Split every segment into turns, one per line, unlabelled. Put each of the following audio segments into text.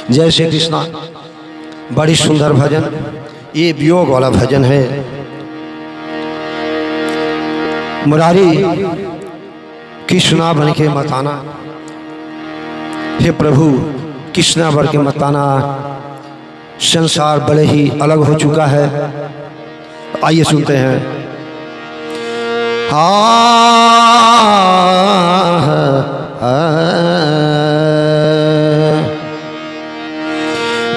जय श्री कृष्णा। बड़ी सुंदर भजन, ये वियोग वाला भजन है। मुरारी कृष्णा बन के मत आना, हे प्रभु कृष्णा बन के मत आना। संसार बड़े ही अलग हो चुका है। आइए सुनते हैं।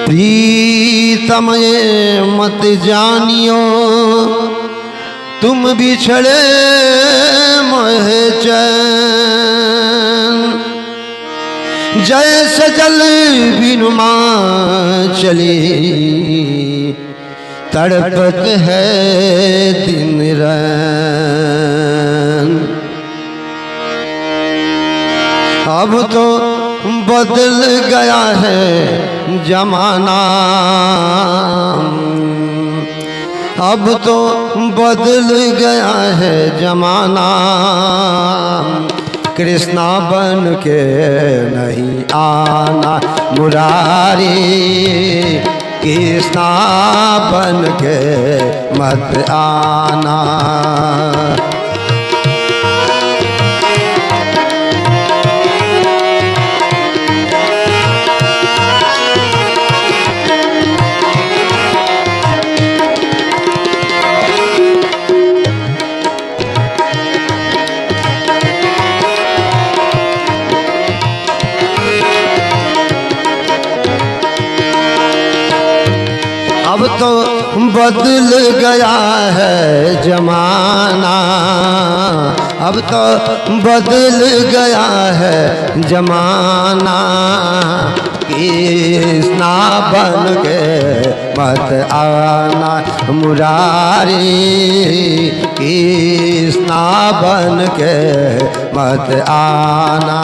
प्रीतम ये मत जानियो, तुम बिछड़े मोह चैन। जैसे जल बिनु माँ चली, तड़पत है दिन रैन। अब तो बदल गया है जमाना, अब तो बदल गया है जमाना। कृष्णा बन के नहीं आना मुरारी, कृष्णा बन के मत आना। अब तो बदल गया है जमाना, अब तो बदल गया है जमाना। कृष्णा बन के मत आना मुरारी, कृष्णा बन के मत आना।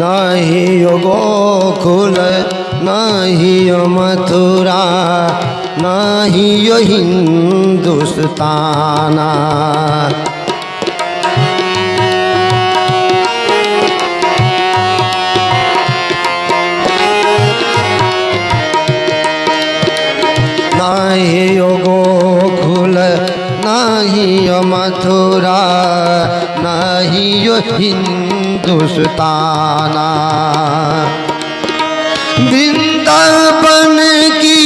नहीं यो गोकुल, नहीं यो मथुरा, नहीं यो हिंदुस्ताना। नहीं यो गोकुल, नहीं यो मथुरा, नहीं यो हिंदुस्ताना। वृंदावन की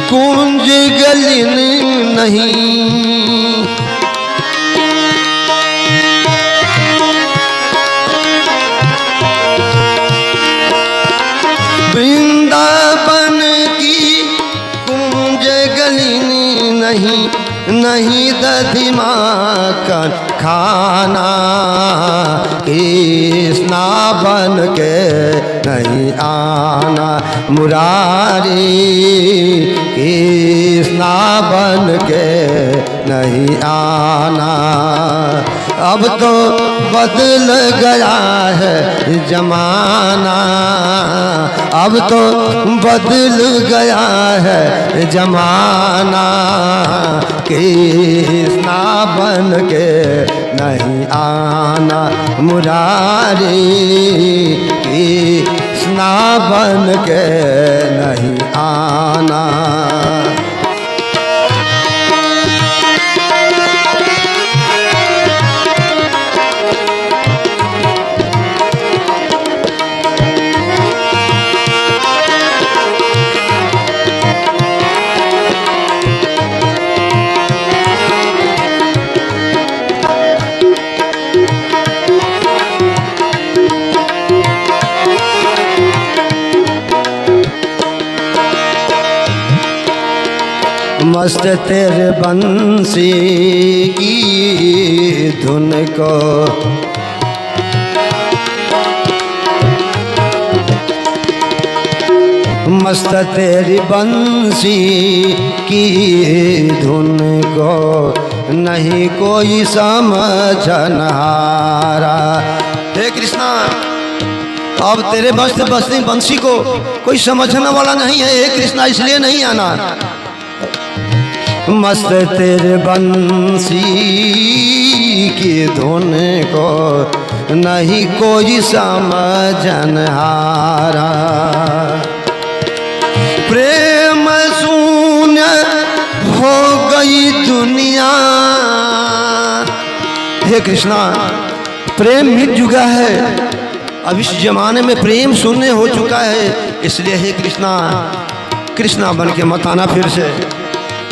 कुंज गलिन नहीं, वृंदावन की कुंज गलिन नहीं, नहीं दधिमा का खाना। कृष्णा बन के नहीं आना मुरारी, कृष्णा बन के नहीं आना। अब तो बदल गया है जमाना, अब तो बदल गया है जमाना। कृष्णा बन के नहीं आना मुरारी, कृष्णा बन के नहीं आना। मस्त तेरे बंसी की धुन को, मस्त तेरी बंसी की धुन को नहीं कोई समझनहारा। हे कृष्णा, अब तेरे मस्त बसती बंसी को कोई समझने वाला नहीं है। हे कृष्णा, इसलिए नहीं आना। मस्त तेरे बंसी की धुन को नहीं कोई समझनहारा। प्रेम शून्य हो गई दुनिया। हे कृष्णा, प्रेम मिट चुका है। अब इस जमाने में प्रेम शून्य हो चुका है। इसलिए हे कृष्णा, कृष्णा बन के मत आना फिर से।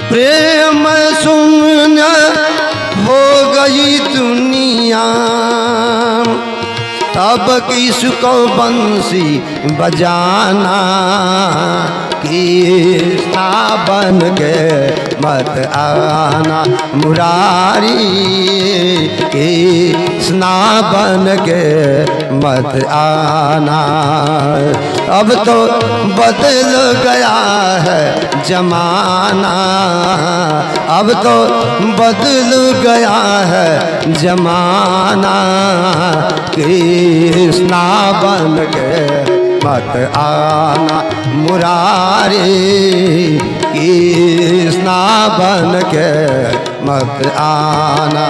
प्रेम शून्य हो गई दुनिया, अब किसको बंसी बजाना। कृष्णा बन के मत आना मुरारी, कृष्णा बन के मत आना। अब तो बदल गया है जमाना, अब तो बदल गया है जमाना। कृष्णा बन के मत आना मुरारी, कृष्णा बन के मत आना।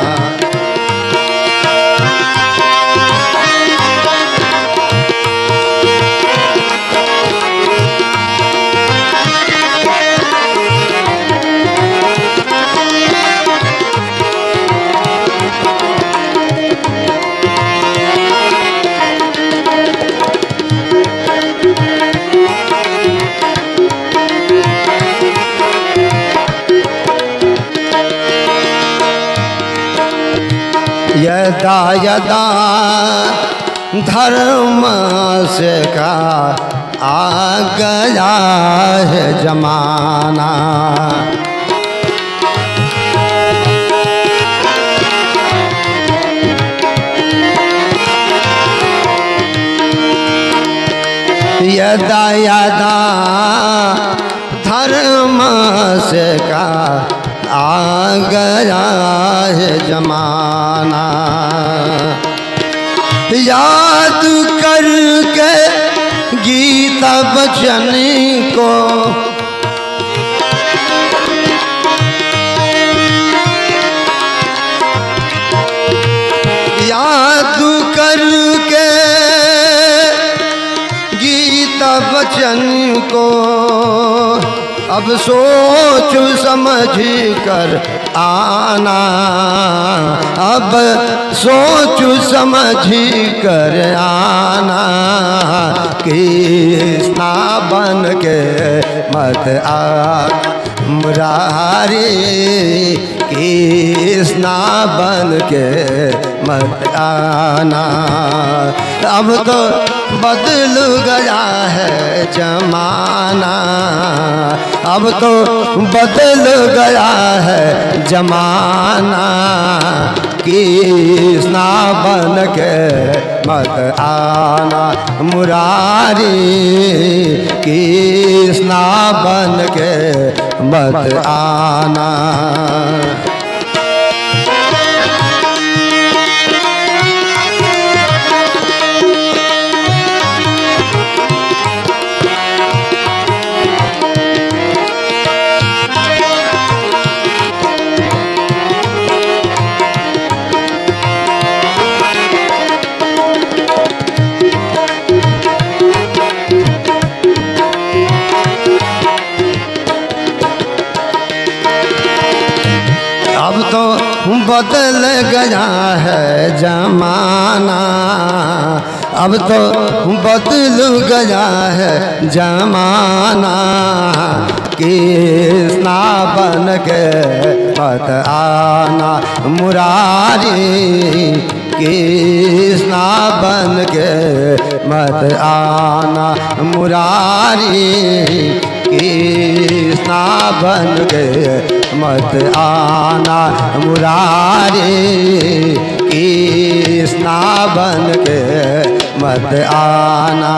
यदा यदा धर्म से का आ गया है जमाना। यदा यदा धर्म से का आ गया है जमाना। याद करके गीता वचन को याद करके गीता वचन को अब सोच समझ कर आना। अब सोच समझ कर आना। कृष्णा बन के मत आना मुरारी, कृष्णा बन के मत आना। अब तो बदल गया है जमाना, अब तो बदल गया है जमाना। कृष्णा बन के मत आना मुरारी, कृष्णा बन के मत आना। अब तो बदल गया है जमाना, अब तो बदल गया है जमाना। कृष्णा बन के मत आना मुरारी, कृष्णा बन के मत आना मुरारी, कृष्णा बन के मत आना मुरारी, कृष्णा बन के मत आना।